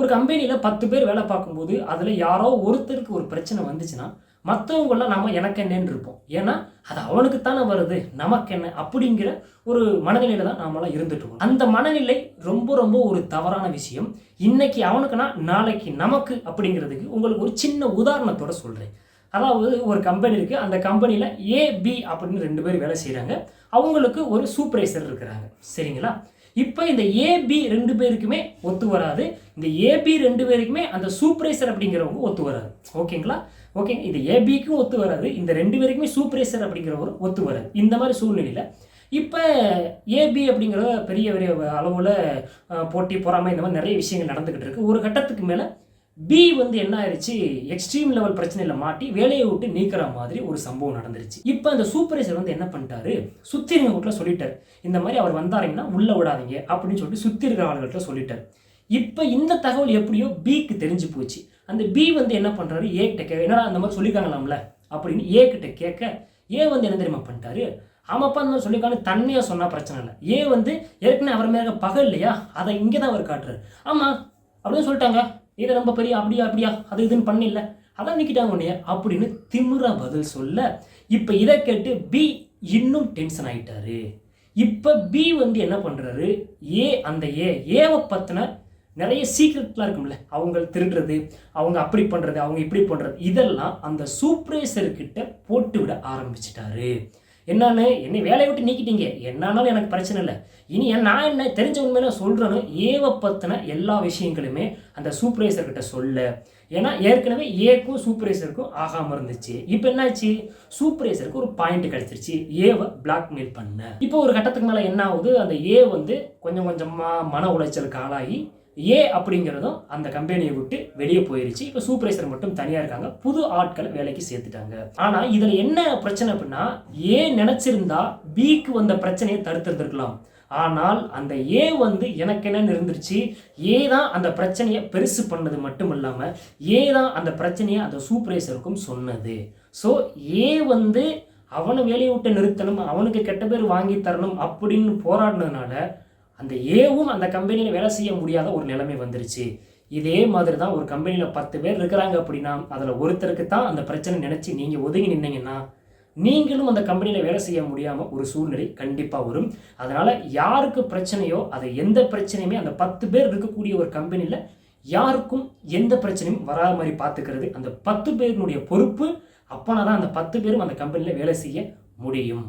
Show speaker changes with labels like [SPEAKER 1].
[SPEAKER 1] ஒரு கம்பெனியில் 10 பேர் வேலை பார்க்கும்போது அதில் யாரோ ஒருத்தருக்கு ஒரு பிரச்சனை வந்துச்சுன்னா மற்றவங்களாம் நாம எனக்கு என்னன்னு இருப்போம். ஏன்னா அது அவனுக்கு தானே வருது, நமக்கு என்ன அப்படிங்கிற ஒரு மனநிலையில தான் நாமெல்லாம் இருந்துட்டு இருக்கோம். அந்த மனநிலை ரொம்ப ரொம்ப ஒரு தவறான விஷயம். இன்னைக்கு அவனுக்குன்னா நாளைக்கு நமக்கு அப்படிங்கிறதுக்கு உங்களுக்கு ஒரு சின்ன உதாரணத்தோட சொல்றேன். அதாவது ஒரு கம்பெனி இருக்கு. அந்த கம்பெனியில் ஏ பி அப்படின்னு 2 பேர் வேலை செய்கிறாங்க. அவங்களுக்கு ஒரு சூப்பர்வைசர் இருக்கிறாங்க. சரிங்களா? இப்போ இந்த ஏபி 2 பேருக்குமே ஒத்து வராது. இந்த ஏபி 2 பேருக்குமே அந்த சூப்பர்வைசர் அப்படிங்கிறவங்க ஒத்து வராது. ஓகேங்களா? ஓகேங்க. இது ஏபிக்கும் ஒத்து வராது. இந்த 2 பேருக்குமே சூப்பர்வைசர் அப்படிங்கிறவர் ஒத்து வராது. இந்த மாதிரி சூழ்நிலையில் இப்போ ஏபி அப்படிங்கிற பெரிய பெரிய அளவில் போட்டி பொறாமை இந்த மாதிரி நிறைய விஷயங்கள் நடந்துக்கிட்டு இருக்கு. ஒரு கட்டத்துக்கு மேலே பி வந்து என்ன ஆயிடுச்சு, எக்ஸ்ட்ரீம் லெவல் பிரச்சனையில மாட்டி வேலையை விட்டு நீக்கிற மாதிரி ஒரு சம்பவம் நடந்துருச்சு. இப்போ அந்த சூப்பர்வைசர் வந்து என்ன பண்ணிட்டாரு, சுற்றி இருக்கிறவங்கள்ட்ட சொல்லிட்டார், இந்த மாதிரி அவர் வந்தாருங்கன்னா உள்ள விடாதீங்க அப்படின்னு சொல்லிட்டு சுற்றி இருக்கிற ஆளுகள்கிட்ட சொல்லிட்டார். இப்போ இந்த தகவல் எப்படியோ பிக்கு தெரிஞ்சு போச்சு. அந்த பி வந்து என்ன பண்ணுறாரு, ஏ கிட்ட கேட்க, என்னடா அந்த மாதிரி சொல்லியிருக்காங்களாம்ல அப்படின்னு ஏ கிட்ட கேட்க, ஏ வந்து என்ன தெரியுமா பண்ணிட்டாரு, ஆமாப்பா அந்த மாதிரி சொல்லியிருக்காங்க தன்மையாக சொன்னால் பிரச்சனை இல்லை. ஏ வந்து ஏற்கனவே அவர் மேலே பகை இல்லையா, அதை இங்கே தான் அவர் காட்டுறாரு. ஆமாம் அப்படின்னு சொல்லிட்டாங்க, இதை ரொம்ப பெரிய அப்படியா அது இதுன்னு பண்ணில்ல, அதான் நிற்கிட்டாங்க உடனே அப்படின்னு திமுறா பதில் சொல்ல, இப்போ இதை கேட்டு பி இன்னும் டென்ஷன் ஆகிட்டாரு. இப்போ பி வந்து என்ன பண்ணுறாரு, அந்த ஏவை பற்றின நிறைய சீக்ரெட்லாம் இருக்கும்ல, அவங்க திருடுறது, அவங்க அப்படி பண்ணுறது, அவங்க இப்படி பண்ணுறது, இதெல்லாம் அந்த சூப்பர்வைசர்கிட்ட போட்டு விட ஆரம்பிச்சிட்டாரு. என்னன்னு, என்னை வேலையை விட்டு நீக்கிட்டீங்க, என்னானாலும் எனக்கு பிரச்சனை இல்லை, இனி நான் என்ன தெரிஞ்ச உண்மையில சொல்கிறேன்னு ஏவை பற்றின எல்லா விஷயங்களுமே அந்த சூப்பர்வைசர்கிட்ட சொல்ல. ஏன்னா ஏற்கனவே ஏக்கும் சூப்பர்வைசருக்கும் ஆகாமல் இருந்துச்சு. இப்போ என்னாச்சு, சூப்பர்வைசருக்கு ஒரு பாயிண்ட் கிடச்சிருச்சு, ஏவை பிளாக்மெயில் பண்ண. இப்போ ஒரு கட்டத்துக்கு மேலே என்ன ஆகுது, அந்த ஏ வந்து கொஞ்சம் கொஞ்சமாக மன உளைச்சலுக்கு ஆளாகி ஏ அப்படிங்கிறதும் அந்த கம்பெனியை விட்டு வெளியே போயிருச்சு. இப்போ சூப்பர்வைசர் மட்டும் தனியாக இருக்காங்க, புது ஆட்களை வேலைக்கு சேர்த்துட்டாங்க. ஆனால் இதில் என்ன பிரச்சனை அப்படின்னா, ஏ நினச்சிருந்தா பிக்கு வந்த பிரச்சனையை தடுத்துருந்துருக்கலாம். ஆனால் அந்த ஏ வந்து எனக்கு என்னன்னு இருந்துருச்சு, ஏ தான் அந்த பிரச்சனையை பெருசு பண்ணது மட்டும் இல்லாமல் ஏ தான் அந்த பிரச்சனையை அந்த சூப்பர்வைசருக்கும் சொன்னது. ஸோ ஏ வந்து அவனை வேலையை விட்டு நிறுத்தணும், அவனுக்கு கெட்ட பேர் வாங்கி தரணும் அப்படின்னு போராடினதுனால அந்த ஏவும் அந்த கம்பெனியில் வேலை செய்ய முடியாத ஒரு நிலைமை வந்துருச்சு. இதே மாதிரி தான் ஒரு கம்பெனியில் 10 பேர் இருக்கிறாங்க அப்படின்னா அதில் ஒருத்தருக்கு தான் அந்த பிரச்சனை நினச்சி நீங்கள் ஒதுங்கி நின்னீங்கன்னா நீங்களும் அந்த கம்பெனியில் வேலை செய்ய முடியாமல் ஒரு சூழ்நிலை கண்டிப்பாக வரும். அதனால் யாருக்கு பிரச்சனையோ அதை எந்த பிரச்சனையுமே அந்த 10 பேர் இருக்கக்கூடிய ஒரு கம்பெனியில் யாருக்கும் எந்த பிரச்சனையும் வராத மாதிரி பார்த்துக்கிறது அந்த 10 பேருனுடைய பொறுப்பு. அப்போனா தான் அந்த 10 பேரும் அந்த கம்பெனியில் வேலை செய்ய முடியும்.